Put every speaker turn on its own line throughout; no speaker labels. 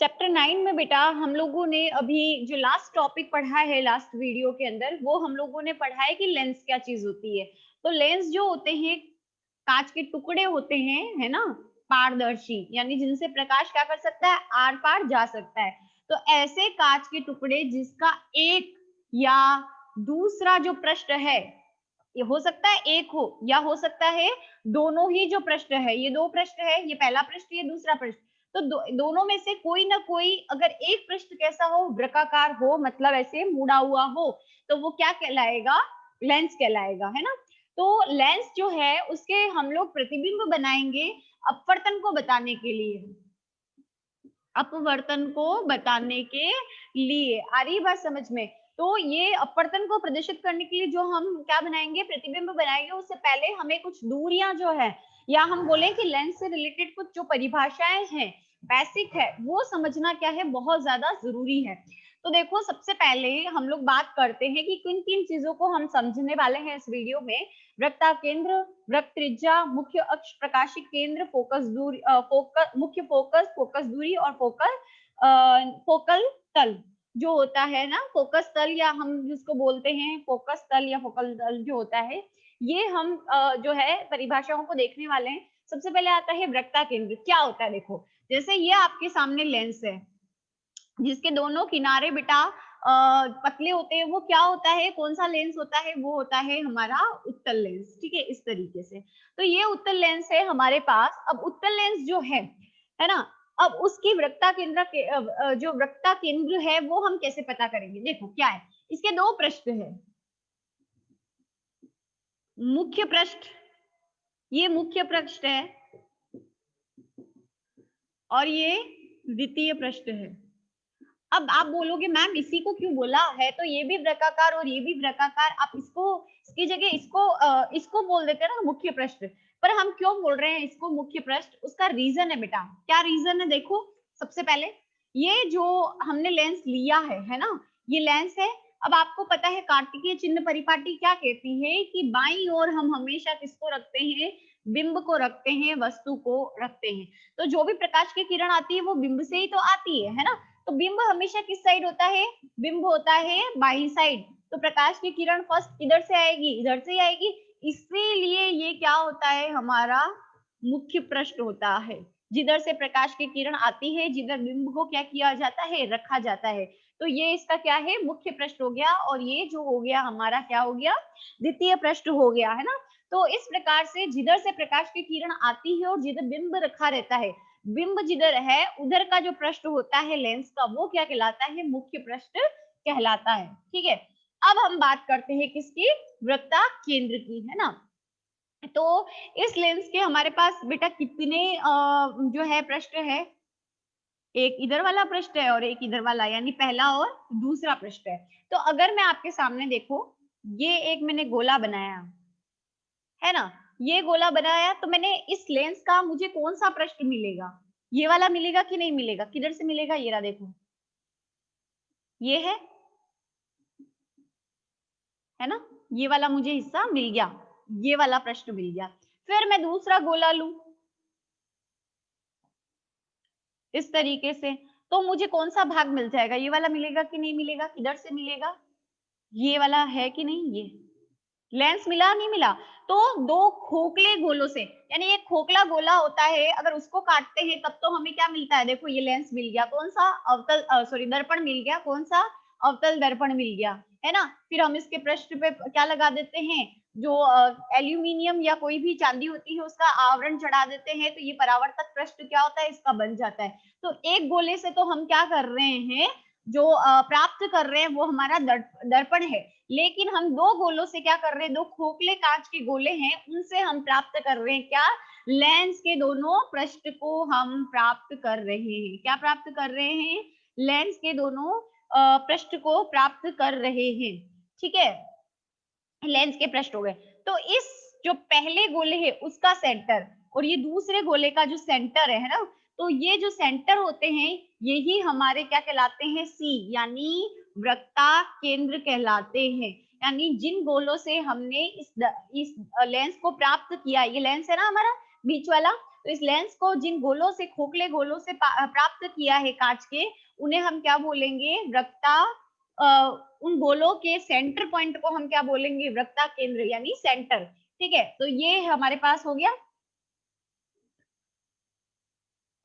Chapter 9 में बेटा हम लोगों ने अभी जो लास्ट टॉपिक पढ़ा है लास्ट वीडियो के अंदर, वो हम लोगों ने पढ़ा है कि लेंस क्या चीज होती है। तो लेंस जो होते हैं कांच के टुकड़े होते हैं, है ना, पारदर्शी, यानी जिनसे प्रकाश क्या कर सकता है, आर पार जा सकता है। तो ऐसे कांच के टुकड़े जिसका एक या दूसरा जो पृष्ठ है, ये हो सकता है एक हो या हो सकता है दोनों ही जो पृष्ठ है, ये दो पृष्ठ है, ये पहला पृष्ठ ये दूसरा पृष्ठ, तो दोनों में से कोई ना कोई अगर एक पृष्ठ कैसा हो, वृत्ताकार हो, मतलब ऐसे मुड़ा हुआ हो, तो वो क्या कहलाएगा, लेंस कहलाएगा, है ना। तो लेंस जो है उसके हम लोग प्रतिबिंब बनाएंगे अपवर्तन को बताने के लिए, अपवर्तन को बताने के लिए। आ रही बात समझ में। तो ये अपवर्तन को प्रदर्शित करने के लिए जो हम क्या बनाएंगे, प्रतिबिंब बनाएंगे, उससे पहले हमें कुछ दूरियां जो है, या हम बोले कि लेंस से रिलेटेड कुछ जो परिभाषाएं हैं, बेसिक है, वो समझना क्या है, बहुत ज्यादा जरूरी है। तो देखो सबसे पहले हम लोग बात करते हैं कि किन किन चीजों को हम समझने वाले हैं इस वीडियो में। वृत्ता केंद्र, वृत्त त्रिज्या, मुख्य अक्ष, प्रकाशिक केंद्र, फोकस दूरी, मुख्य फोकस, फोकस दूरी और फोकल तल जो होता है ना, फोकस तल, या हम जिसको बोलते हैं फोकस तल या फोकल तल जो होता है, ये हम जो है परिभाषाओं को देखने वाले हैं। सबसे पहले आता है वृत्ता केंद्र। क्या होता है, देखो जैसे ये आपके सामने लेंस है जिसके दोनों किनारे बेटा पतले होते हैं, वो क्या होता है, कौन सा लेंस होता है, वो होता है हमारा उत्तल लेंस। ठीक है, इस तरीके से। तो ये उत्तल लेंस है हमारे पास। अब उत्तल लेंस जो है ना, अब उसकी वृत्ता केंद्र के जो वृत्ता केंद्र है वो हम कैसे पता करेंगे। देखो क्या है, इसके दो पृष्ठ है, मुख्य पृष्ठ, ये मुख्य पृष्ठ है और ये द्वितीय पृष्ठ है। अब आप बोलोगे मैम इसी को क्यों बोला है, तो ये भी वृत्ताकार और ये भी वृत्ताकार, आप इसको इसकी जगह इसको बोल देते हैं ना मुख्य पृष्ठ। पर हम क्यों बोल रहे हैं इसको मुख्य पृष्ठ, उसका रीजन है बेटा। क्या रीजन है, देखो सबसे पहले ये जो हमने लेंस लिया है ना, ये लेंस है। अब आपको पता है कार्तिकीय चिन्ह परिपाटी क्या कहती है कि बाईं ओर हम हमेशा किसको रखते हैं, बिंब को रखते हैं, वस्तु को रखते हैं। तो जो भी प्रकाश की किरण आती है वो बिंब से ही तो आती है ना। तो बिंब हमेशा किस साइड होता है, बिंब होता है बाई साइड। तो प्रकाश की किरण फर्स्ट किधर से आएगी, इधर से आएगी। इसीलिए ये क्या होता है, हमारा मुख्य पृष्ठ होता है, जिधर से प्रकाश की किरण आती है, जिधर बिंब को क्या किया जाता है, रखा जाता है। तो ये इसका क्या है, मुख्य पृष्ठ हो गया, और ये जो हो गया हमारा क्या हो गया, द्वितीय पृष्ठ हो गया, है ना। तो इस प्रकार से जिधर से प्रकाश की किरण आती है और जिधर बिंब रखा रहता है, बिंब जिधर है उधर का जो पृष्ठ होता है लेंस का, वो क्या कहलाता है, मुख्य पृष्ठ कहलाता है। ठीक है, अब हम बात करते हैं किसकी, वृत्ता केंद्र की, है ना। तो इस लेंस के हमारे पास बेटा कितने जो है पृष्ठ है, एक इधर वाला पृष्ठ है और एक इधर वाला, यानी पहला और दूसरा पृष्ठ है। तो अगर मैं आपके सामने देखो, ये एक मैंने गोला बनाया है ना, ये गोला बनाया, तो मैंने इस लेंस का मुझे कौन सा पृष्ठ मिलेगा, ये वाला मिलेगा कि नहीं मिलेगा, किधर से मिलेगा, ये रहा देखो, ये है ना, ये वाला मुझे हिस्सा मिल गया, ये वाला पृष्ठ मिल गया। फिर मैं दूसरा गोला लूं इस तरीके से, तो मुझे कौन सा भाग मिल जाएगा, ये वाला मिलेगा कि नहीं मिलेगा, किधर से मिलेगा, ये वाला है कि नहीं, ये लेंस मिला नहीं मिला। तो दो खोखले गोलों से, यानी एक खोखला गोला होता है, अगर उसको काटते हैं तब तो हमें क्या मिलता है, देखो ये लेंस मिल गया, कौन सा, अवतल सॉरी दर्पण मिल गया, कौन सा, अवतल दर्पण मिल गया, है ना। फिर हम इसके पृष्ठ पे क्या लगा देते हैं, जो एल्यूमिनियम या कोई भी चांदी होती है उसका आवरण चढ़ा देते हैं, तो ये परावर्तक पृष्ठ क्या होता है, इसका बन जाता है। तो एक गोले से तो हम क्या कर रहे हैं, जो प्राप्त कर रहे हैं वो हमारा दर्पण है, लेकिन हम दो गोलों से क्या कर रहे हैं, दो खोखले कांच के गोले हैं, उनसे हम प्राप्त कर रहे हैं क्या, लेंस के दोनों पृष्ठ को हम प्राप्त कर रहे हैं। क्या प्राप्त कर रहे हैं, लेंस के दोनों पृष्ठ को प्राप्त कर रहे हैं। ठीक है, लेंस के पृष्ठ हो गए। तो इस जो पहले गोले है उसका सेंटर और ये दूसरे गोले का जो सेंटर है ना, तो ये जो सेंटर होते हैं यही हमारे क्या कहलाते हैं, सी, यानी वृत्ता केंद्र कहलाते हैं। यानी जिन गोलों से हमने इस लेंस को प्राप्त किया, ये लेंस है ना हमारा बीच वाला, तो इस लेंस को जिन गोलों से, खोखले गोलों से प्राप्त किया है कांच के, उन्हें हम क्या बोलेंगे, वक्रता। उन गोलों के सेंटर पॉइंट को हम क्या बोलेंगे, वक्रता केंद्र यानी सेंटर। ठीक है, तो ये हमारे पास हो गया।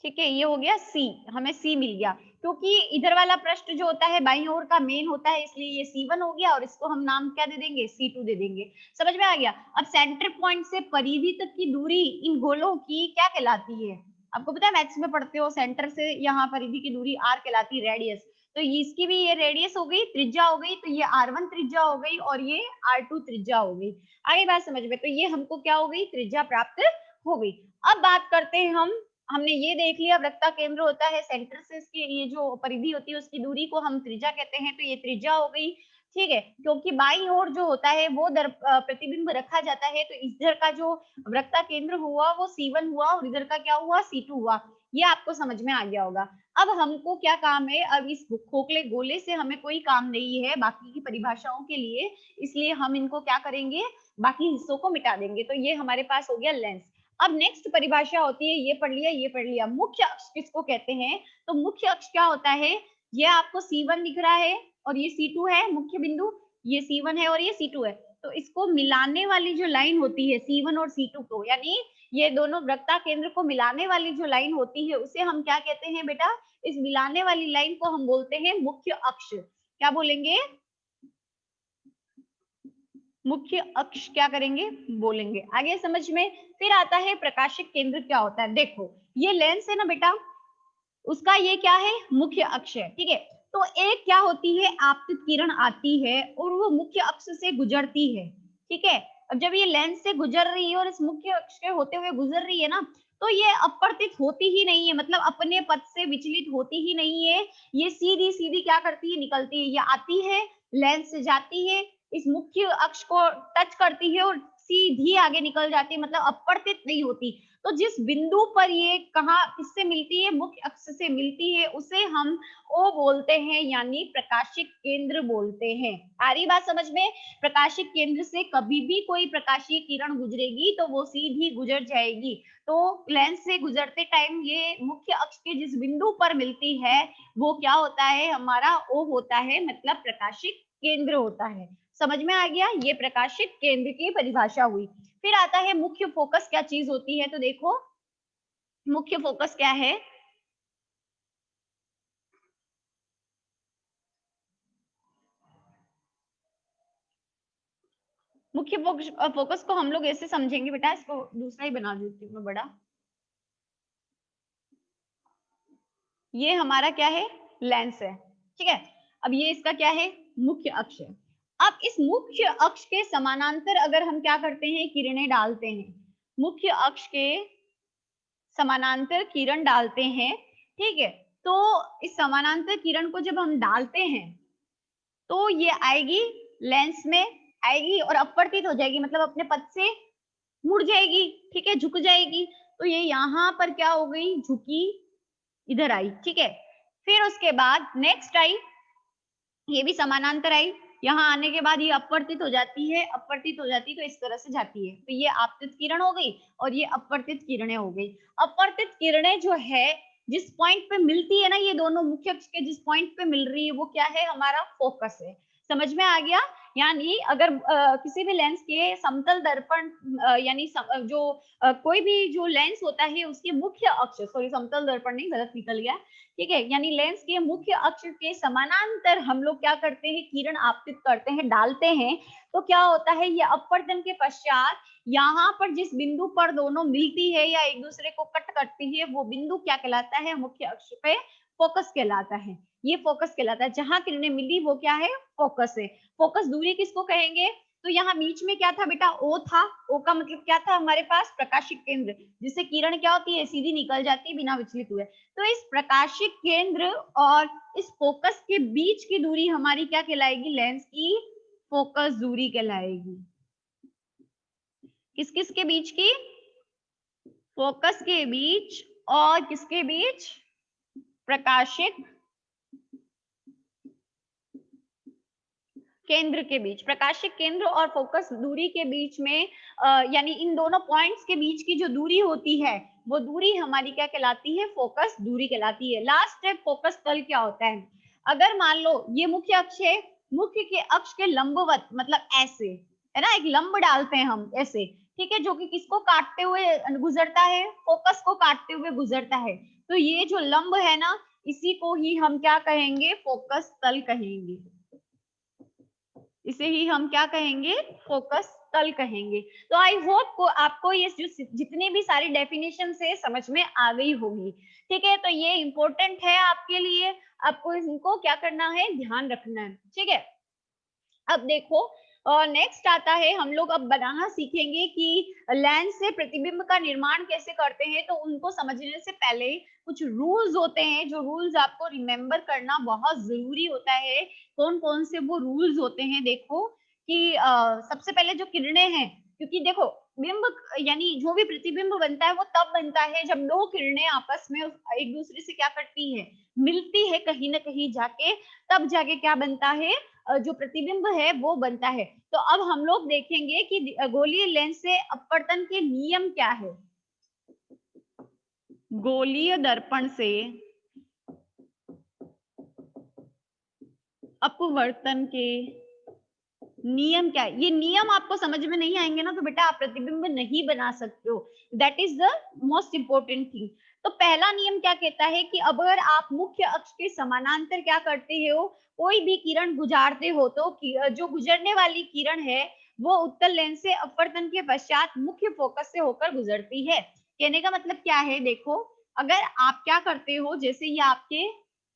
ठीक है, ये हो गया सी, हमें सी मिल गया, क्योंकि इधर वाला पृष्ठ जो होता है बाईं ओर का मेन होता है, इसलिए ये C1 हो गया, और इसको हम नाम क्या दे देंगे, C2 दे देंगे। समझ में आ गया। अब सेंटर पॉइंट से परिधि तक की दूरी इन गोलों की क्या कहलाती है, आपको पता है मैथ्स में पढ़ते हो, सेंटर से यहाँ परिधि की दूरी R कहलाती है, रेडियस। तो इसकी भी ये रेडियस हो गई, त्रिज्या हो गई, तो ये R1 त्रिज्या हो गई और ये R2 त्रिज्या हो गई। आगे बात समझ में, तो ये हमको क्या हो गई, त्रिज्या प्राप्त हो गई। अब बात करते हैं हमने ये देख लिया वृत्ता केंद्र होता है, सेंटर से इसकी ये जो परिधि होती है उसकी दूरी को हम त्रिज्या कहते हैं, तो ये त्रिज्या हो गई। ठीक है, क्योंकि बाईं ओर जो होता है वो प्रतिबिंब रखा जाता है, तो इधर का जो वृत्ता केंद्र हुआ वो C1 हुआ और इधर का क्या हुआ, C2 हुआ। ये आपको समझ में आ गया होगा। अब हमको क्या काम है, अब इस खोखले गोले से हमें कोई काम नहीं है बाकी की परिभाषाओं के लिए, इसलिए हम इनको क्या करेंगे, बाकी हिस्सों को मिटा देंगे। तो ये हमारे पास हो गया लेंस। अब नेक्स्ट परिभाषा होती है, ये पढ़ लिया, ये पढ़ लिया, मुख्य अक्ष किसको कहते हैं। तो मुख्य अक्ष क्या होता है, ये आपको C1 दिख रहा है और ये C2 है मुख्य बिंदु, ये C1 है और ये C2 है। तो इसको मिलाने वाली जो लाइन होती है C1 और C2 को, यानी ये दोनों वृत्ता केंद्र को मिलाने वाली जो लाइन होती है उसे हम क्या कहते हैं बेटा, इस मिलाने वाली लाइन को हम बोलते हैं मुख्य अक्ष। क्या बोलेंगे, मुख्य अक्ष क्या करेंगे, बोलेंगे। आगे समझ में। फिर आता है प्रकाशिक केंद्र क्या होता है। देखो ये लेंस है ना बेटा, उसका ये क्या है, मुख्य अक्ष है। ठीक है, तो एक क्या होती है, आपतित किरण आती है और वो मुख्य अक्ष से गुजरती है। ठीक है, अब जब ये लेंस से गुजर रही है और इस मुख्य अक्ष के होते हुए गुजर रही है ना, तो ये अपवर्तित होती ही नहीं है, मतलब अपने पथ से विचलित होती ही नहीं है। ये सीधी सीधी क्या करती है, निकलती है, ये आती है, लेंस से जाती है, इस मुख्य अक्ष को टच करती है और सीधी आगे निकल जाती है, मतलब अपवर्तित नहीं होती। तो जिस बिंदु पर ये कहाँ किससे मिलती है, मुख्य अक्ष से मिलती है, उसे हम ओ बोलते हैं, यानी प्रकाशिक केंद्र बोलते हैं। आ रही बात समझ में। प्रकाशिक केंद्र से कभी भी कोई प्रकाशीय किरण गुजरेगी तो वो सीधी गुजर जाएगी। तो लेंस से गुजरते टाइम ये मुख्य अक्ष के जिस बिंदु पर मिलती है वो क्या होता है, हमारा ओ होता है, मतलब प्रकाशिक केंद्र होता है। समझ में आ गया, ये प्रकाशिक केंद्र की परिभाषा हुई। फिर आता है मुख्य फोकस क्या चीज होती है। तो देखो मुख्य फोकस क्या है, मुख्य फोकस को हम लोग ऐसे समझेंगे बेटा, इसको दूसरा ही बना देती हूँ मैं बड़ा। ये हमारा क्या है, लेंस है। ठीक है, अब ये इसका क्या है, मुख्य अक्ष है। अब इस मुख्य अक्ष के समानांतर अगर हम क्या करते हैं, किरणें डालते हैं, मुख्य अक्ष के समानांतर किरण डालते हैं। ठीक है, तो इस समानांतर किरण को जब हम डालते हैं तो ये आएगी लेंस में आएगी और अपवर्तित हो जाएगी, मतलब अपने पथ से मुड़ जाएगी। ठीक है, झुक जाएगी, तो ये यहाँ पर क्या हो गई, झुकी, इधर आई। ठीक है, फिर उसके बाद नेक्स्ट आई, ये भी समानांतर आई, यहाँ आने के बाद ये अपवर्तित हो जाती है, अपवर्तित हो जाती है तो इस तरह से जाती है, तो ये आपतित किरण हो गई और ये अपवर्तित किरणें हो गई। अपवर्तित किरणें जो है जिस पॉइंट पे मिलती है ना, ये दोनों मुख्य अक्ष के जिस पॉइंट पे मिल रही है वो क्या है, हमारा फोकस है। समझ में आ गया। यानी अगर किसी भी लेंस के समतल दर्पण यानी जो कोई भी जो लेंस होता है उसके मुख्य अक्ष, सॉरी समतल दर्पण नहीं, गलत निकल गया। ठीक है, यानी लेंस के मुख्य अक्ष के समानांतर हम लोग क्या करते हैं, किरण आपतित करते हैं, डालते हैं, तो क्या होता है, ये अपवर्तन के पश्चात यहाँ पर जिस बिंदु पर दोनों मिलती है या एक दूसरे को कट करती है वो बिंदु क्या कहलाता है, मुख्य अक्ष पे फोकस कहलाता है। ये फोकस कहलाता है, जहां किरणें मिली वो क्या है, फोकस है। फोकस दूरी किसको कहेंगे, तो यहाँ बीच में क्या था बेटा, ओ था। ओ का मतलब क्या था, हमारे पास प्रकाशिक केंद्र, जिससे किरण क्या होती है, सीधी निकल जाती है बिना विचलित हुए। तो इस प्रकाशिक केंद्र और इस फोकस के बीच की दूरी हमारी क्या कहलाएगी, लेंस की फोकस दूरी कहलाएगी। किस किस के बीच की, फोकस के बीच और किसके बीच, प्रकाशिक केंद्र के बीच। प्रकाशिक केंद्र और फोकस दूरी के बीच में यानी इन दोनों पॉइंट्स के बीच की जो दूरी होती है वो दूरी हमारी क्या कहलाती है, फोकस दूरी कहलाती है। लास्ट स्टेप फोकस तल क्या होता है, अगर मान लो ये मुख्य अक्ष है, मुख्य के अक्ष के लंबवत मतलब ऐसे, है ना, एक लंब डालते हैं हम ऐसे, ठीक है, जो कि किसको काटते हुए गुजरता है, फोकस को काटते हुए गुजरता है। तो ये जो लंब है ना, इसी को ही हम क्या कहेंगे, फोकस तल कहेंगे। इसे ही हम क्या कहेंगे, फोकस तल कहेंगे। तो आई होप को आपको ये जो जितनी भी सारी डेफिनेशन है समझ में आ गई होगी। ठीक है, तो ये इंपॉर्टेंट है आपके लिए, आपको इनको क्या करना है, ध्यान रखना है। ठीक है, अब देखो नेक्स्ट आता है, हम लोग अब बनाना सीखेंगे कि लेंस से प्रतिबिंब का निर्माण कैसे करते हैं। तो उनको समझने से पहले कुछ रूल्स होते हैं, जो रूल्स आपको रिमेम्बर करना बहुत जरूरी होता है। कौन कौन से वो रूल्स होते हैं, देखो कि सबसे पहले जो किरणें हैं, क्योंकि देखो बिंब यानी जो भी प्रतिबिंब बनता है वो तब बनता है जब दो किरणें आपस में एक दूसरे से क्या करती है, मिलती है कहीं ना कहीं जाके, तब जाके क्या बनता है, जो प्रतिबिंब है वो बनता है। तो अब हम लोग देखेंगे कि गोलीय लेंस से अपवर्तन के नियम क्या है। गोलीय दर्पण से अपवर्तन के नियम क्या है, ये नियम आपको समझ में नहीं आएंगे ना तो बेटा आप प्रतिबिंब नहीं बना सकते हो। That is the most important thing. तो पहला नियम क्या कहता है कि अगर आप मुख्य अक्ष के समानांतर क्या करते हो, कोई भी किरण गुजारते हो, तो जो गुजरने वाली किरण है वो उत्तल लेंस से अपवर्तन के पश्चात मुख्य फोकस से होकर गुजरती है। कहने का मतलब क्या है, देखो अगर आप क्या करते हो, जैसे ये आपके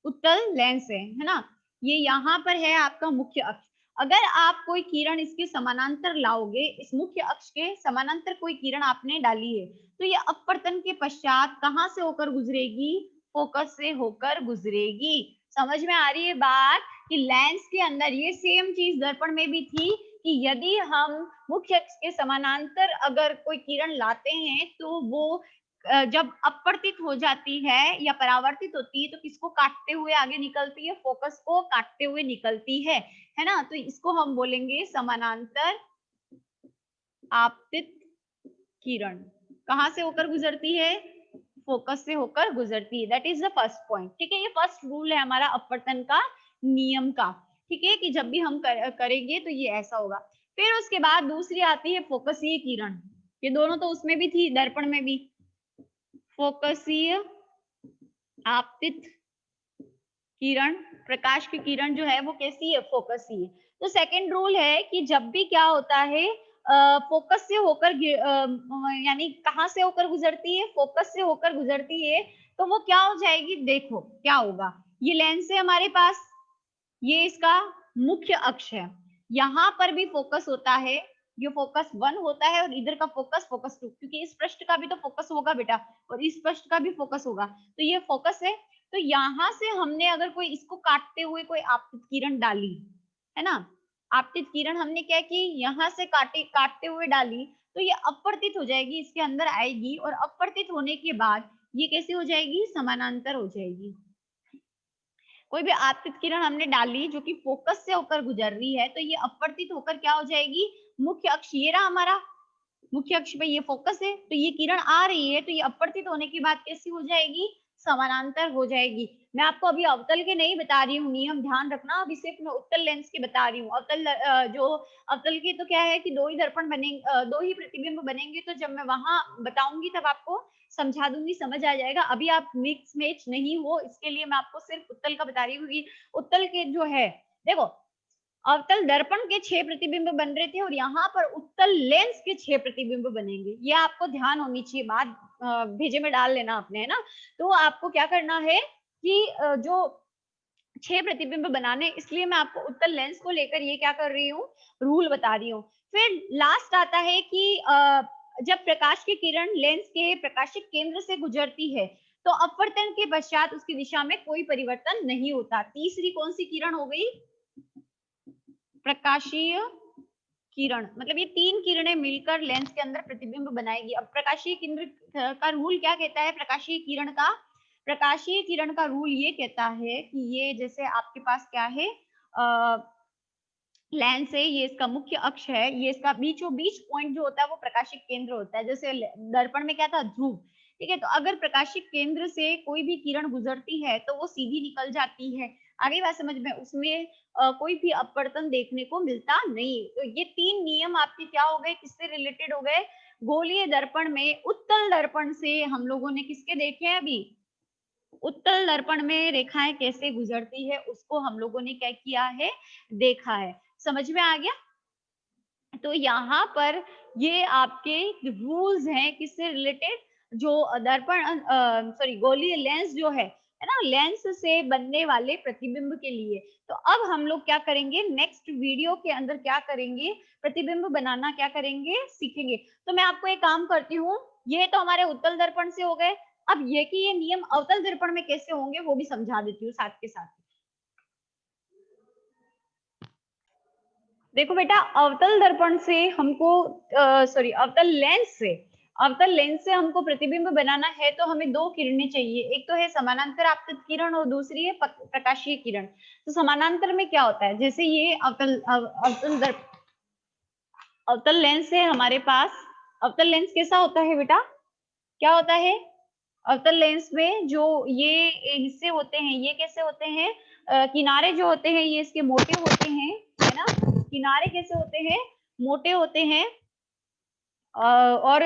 उत्तल लेंस है ना, ये यहाँ पर है आपका मुख्य अक्ष, अगर आप कोई किरण इसके समानांतर लाओगे, इस मुख्य अक्ष के समानांतर कोई किरण आपने डाली है, तो ये अपवर्तन के पश्चात कहां से होकर गुजरेगी, फोकस से होकर गुजरेगी। समझ में आ रही है बात, कि लेंस के अंदर ये सेम चीज दर्पण में भी थी, कि यदि हम मुख्य अक्ष के समानांतर अगर कोई किरण लाते हैं तो वो जब अपवर्तित हो जाती है या परावर्तित होती है तो किसको काटते हुए आगे निकलती है, फोकस को काटते हुए निकलती है ना। तो इसको हम बोलेंगे समानांतर आपतित किरण। कहां से होकर गुजरती है, फोकस से होकर गुजरती है। That is the first point. ठीक है, ये फर्स्ट रूल है हमारा अपवर्तन का नियम का। ठीक है, कि जब भी हम करेंगे तो ये ऐसा होगा। फिर उसके बाद दूसरी आती है फोकसीय किरण। ये दोनों तो उसमें भी थी, दर्पण में भी। फोकसीय आपतित किरण, प्रकाश की किरण जो है वो कैसी है, फोकसीय। तो सेकंड रूल है कि जब भी क्या होता है, फोकस से होकर यानी कहां से होकर गुजरती है, फोकस से होकर गुजरती है, तो वो क्या हो जाएगी, देखो क्या होगा, ये लेंस है हमारे पास, ये इसका मुख्य अक्ष है, यहाँ पर भी फोकस होता है, ये फोकस 1 होता है और इधर का फोकस 2, क्योंकि इस पृष्ठ का भी तो फोकस होगा बेटा और इस पृष्ठ का भी फोकस होगा, तो ये फोकस है। तो यहाँ से हमने अगर कोई इसको काटते हुए कोई आपतित किरण डाली, है ना, आपतित किरण हमने क्या की, यहाँ से काटते हुए डाली, तो ये अपवर्तित हो जाएगी, इसके अंदर आएगी और अपवर्तित होने के बाद ये कैसी हो जाएगी, समानांतर हो जाएगी। कोई भी आपतित किरण हमने डाली जो कि फोकस से होकर गुजर रही है, तो ये अपवर्तित होकर क्या हो जाएगी, मुख्य अक्ष, ये रहा हमारा मुख्य अक्ष पे, ये फोकस है, तो ये किरण आ रही है, तो ये अपवर्तित होने के बाद कैसी हो जाएगी, समानांतर हो जाएगी। मैं आपको अभी अवतल के नहीं बता रही हूँ नियम, ध्यान रखना, अभी सिर्फ मैं उत्तल लेंस के बता रही हूँ। अवतल जो अवतल के तो क्या है कि दो ही दर्पण बनेंगे, दो ही प्रतिबिंब बनेंगे, तो जब मैं वहां बताऊंगी तब आपको समझा दूंगी, समझ आ जाएगा। अभी आप मिक्स मैच नहीं हो, इसके लिए मैं आपको सिर्फ उत्तल का बता रही हूँ, क्योंकि उत्तल के जो है, देखो अवतल दर्पण के 6 प्रतिबिंब बन रहे थे और यहाँ पर उत्तल लेंस के 6 प्रतिबिंब बनेंगे, ये आपको ध्यान होनी चाहिए बात, भेजे में डाल लेना आपने, है ना। तो आपको क्या करना है कि जो 6 प्रतिबिंब बनाने, इसलिए मैं आपको उत्तल लेंस को लेकर ये क्या कर रही हूँ, रूल बता रही हूँ। फिर लास्ट आता है कि जब प्रकाश की किरण लेंस के प्रकाशिक केंद्र से गुजरती है तो अपवर्तन के पश्चात उसकी दिशा में कोई परिवर्तन नहीं होता। तीसरी कौन सी किरण हो गई, प्रकाशीय किरण, मतलब ये 3 किरणें मिलकर लेंस के अंदर प्रतिबिंब बनाएगी। अब प्रकाशीय केंद्र का रूल क्या कहता है, प्रकाशीय किरण का रूल ये कहता है कि ये जैसे आपके पास क्या है, लेंस है, ये इसका मुख्य अक्ष है, ये इसका बीचों बीच पॉइंट जो होता है वो प्रकाशिक केंद्र होता है। जैसे दर्पण में क्या था, ध्रुव, ठीक है। तो अगर प्रकाशिक केंद्र से कोई भी किरण गुजरती है तो वो सीधी निकल जाती है। आगे बात समझ में, उसमें कोई भी अपवर्तन देखने को मिलता नहीं। तो ये 3 नियम आपके क्या हो गए, किससे रिलेटेड हो गए, गोलीय दर्पण में उत्तल दर्पण से हम लोगों ने किसके देखे हैं अभी, उत्तल दर्पण में रेखाएं कैसे गुजरती है उसको हम लोगों ने क्या किया है, देखा है। समझ में आ गया। तो यहाँ पर ये आपके रूल्स हैं किससे रिलेटेड, जो दर्पण सॉरी गोलीय लेंस जो है ना, लेंस से बनने वाले प्रतिबिंब के लिए। तो अब हम लोग क्या करेंगे, नेक्स्ट वीडियो के अंदर क्या करेंगे, प्रतिबिंब बनाना क्या करेंगे, सीखेंगे। तो मैं आपको एक काम करती हूँ, ये तो हमारे उत्तल दर्पण से हो गए, अब ये कि ये नियम अवतल दर्पण में कैसे होंगे वो भी समझा देती हूँ साथ के साथ। देखो बेटा, अवतल दर्पण से हमको सॉरी अवतल लेंस से हमको प्रतिबिंब बनाना है तो हमें दो किरणें चाहिए, एक तो है समानांतर आपतित किरण और दूसरी है प्रकाशीय किरण। तो समानांतर में क्या होता है, जैसे ये अवतल लेंस है हमारे पास। अवतल लेंस कैसा होता है बेटा, क्या होता है, अवतल लेंस में जो ये हिस्से होते हैं ये कैसे होते हैं, किनारे जो होते हैं ये इसके मोटे होते हैं, है ना, किनारे कैसे होते हैं, मोटे होते हैं। और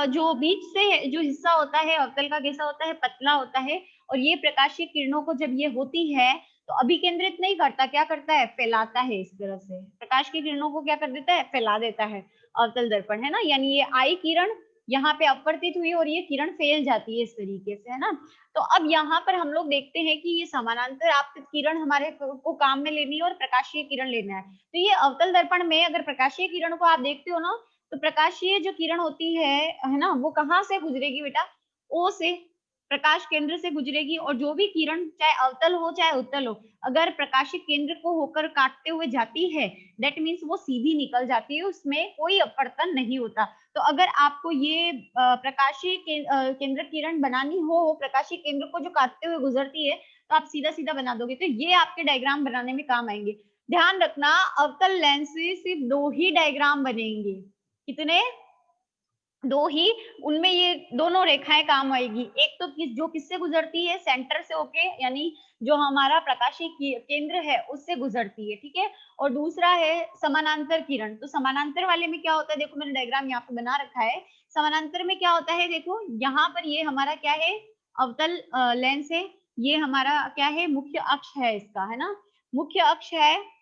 जो बीच से जो हिस्सा होता है अवतल का कैसा होता है, पतला होता है। और ये प्रकाशीय किरणों को जब ये होती है तो अभिकेंद्रित नहीं करता, क्या करता है, फैलाता है। इस तरह से प्रकाश की किरणों को क्या कर देता है, फैला देता है अवतल दर्पण, है ना। यानी ये आई किरण यहाँ पे अपवर्तित हुई और ये किरण फैल जाती है इस तरीके से, है ना। तो अब यहाँ पर हम लोग देखते हैं कि ये समानांतर आपतित किरण हमारे को काम में लेनी है और प्रकाशीय किरण लेना है। तो ये अवतल दर्पण में अगर प्रकाशीय किरण को आप देखते हो ना, तो प्रकाशीय जो किरण होती है ना, वो कहाँ से गुजरेगी बेटा, ओ से, प्रकाश केंद्र से गुजरेगी। और जो भी किरण चाहे अवतल हो चाहे उत्तल हो, अगर प्रकाशिक केंद्र को होकर काटते हुए जाती है, दैट मीन्स वो सीधी निकल जाती है, उसमें कोई अपवर्तन नहीं होता। तो अगर आपको ये प्रकाशीय केंद्र किरण बनानी हो, प्रकाशीय केंद्र को जो काटते हुए गुजरती है, तो आप सीधा सीधा बना दोगे। तो ये आपके डायग्राम बनाने में काम आएंगे। ध्यान रखना, अवतल लेंस से सिर्फ 2 ही डायग्राम बनेंगे। कितने, 2 ही। उनमें ये दोनों रेखाएं काम आएगी। एक तो जो किससे गुजरती है, सेंटर से होके, यानी जो हमारा प्रकाशीय केंद्र है उससे गुजरती है, ठीक है। और दूसरा है समानांतर किरण। तो समानांतर वाले में क्या होता है, देखो मैंने डायग्राम यहाँ पे बना रखा है। समानांतर में क्या होता है, देखो यहाँ पर ये हमारा क्या है, अवतल लेंस है, ये हमारा क्या है, मुख्य अक्ष है इसका, है ना, मुख्य अक्ष है,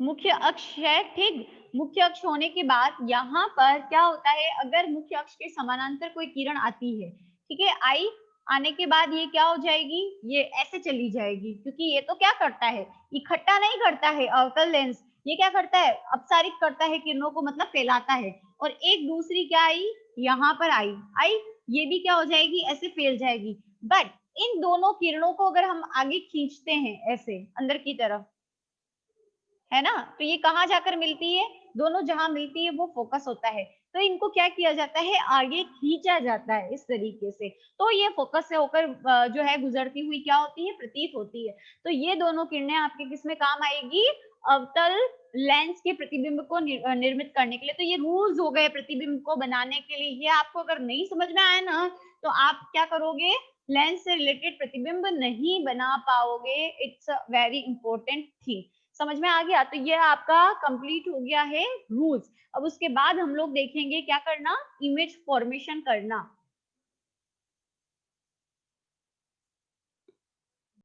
मुख्य अक्ष है, ठीक। मुख्य अक्ष होने के बाद यहाँ पर क्या होता है, अगर मुख्य अक्ष के समानांतर कोई किरण आती है, ठीक है, आई आने के बाद ये क्या हो जाएगी, ये ऐसे चली जाएगी, क्योंकि ये तो क्या करता है, इकट्ठा नहीं करता है अवतल लेंस, ये क्या करता है, अपसारित करता है किरणों को, मतलब फैलाता है। और एक दूसरी क्या आई, यहाँ पर आई आई, ये भी क्या हो जाएगी, ऐसे फैल जाएगी। बट इन दोनों किरणों को अगर हम आगे खींचते हैं ऐसे अंदर की तरफ, है ना, तो ये कहाँ जाकर मिलती है, दोनों जहां मिलती है वो फोकस होता है। तो इनको क्या किया जाता है, आगे खींचा जाता है इस तरीके से। तो ये फोकस से होकर जो है गुजरती हुई क्या होती है, प्रतीत होती है। तो ये दोनों किरणें आपके किसमें काम आएगी, अवतल लेंस के प्रतिबिंब को निर्मित करने के लिए। तो ये रूल्स हो गए प्रतिबिंब को बनाने के लिए। ये आपको अगर नहीं समझ में आया ना, तो आप क्या करोगे, लेंस से रिलेटेड प्रतिबिंब नहीं बना पाओगे। It's a very important thing. समझ में आ गया। तो ये आपका कंप्लीट हो गया है रूल्स। अब उसके बाद हम लोग देखेंगे क्या करना, इमेज फॉर्मेशन करना।